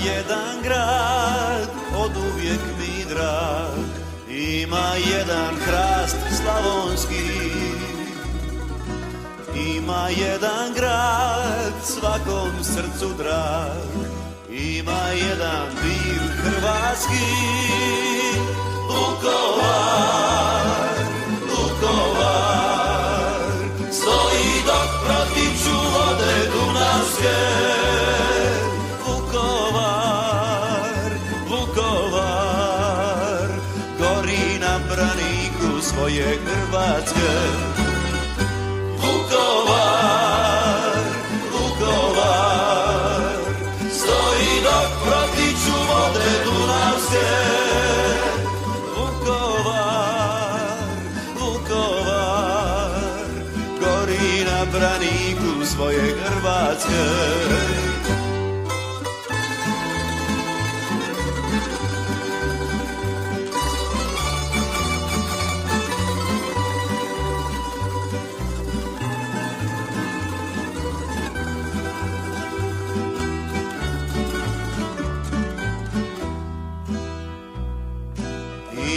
jedan grad, od uvijek mi drag, ima jedan hrast slavonski. Ima jedan grad, svakom srcu drag, ima jedan div hrvatski. Vukovar, Vukovar, stoji dok protiču vode dunavske. Vukovar, Vukovar, gori na braniku svoje Hrvatske. Vukovar, Vukovar, stoji dok protiču vode dunavske. Vukovar, Vukovar, gori na braniku svoje Hrvatske.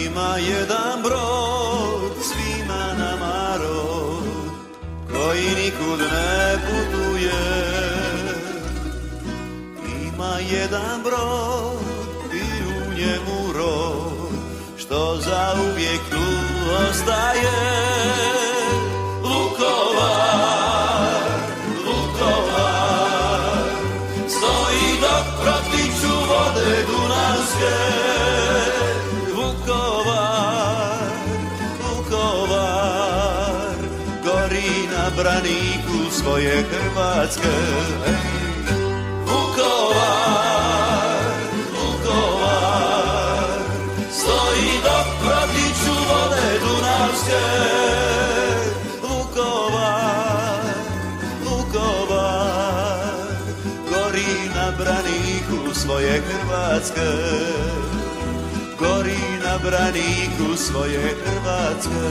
Ima jedan brod, svima nama rod, koji nikud ne putuje. Ima jedan brod i u njemu rod, što zauvijek tu ostaje. Vukovar, Vukovar, stoji dok protiču vode dunavske. Vukovar, Vukovar, gori na braniku svoje Hrvatske. Vukovar, Vukovar, stoji dok protiču vode dunavske. Vukovar, Vukovar, gori na braniku svoje Hrvatske. Gori na braniku svoje Hrvatske.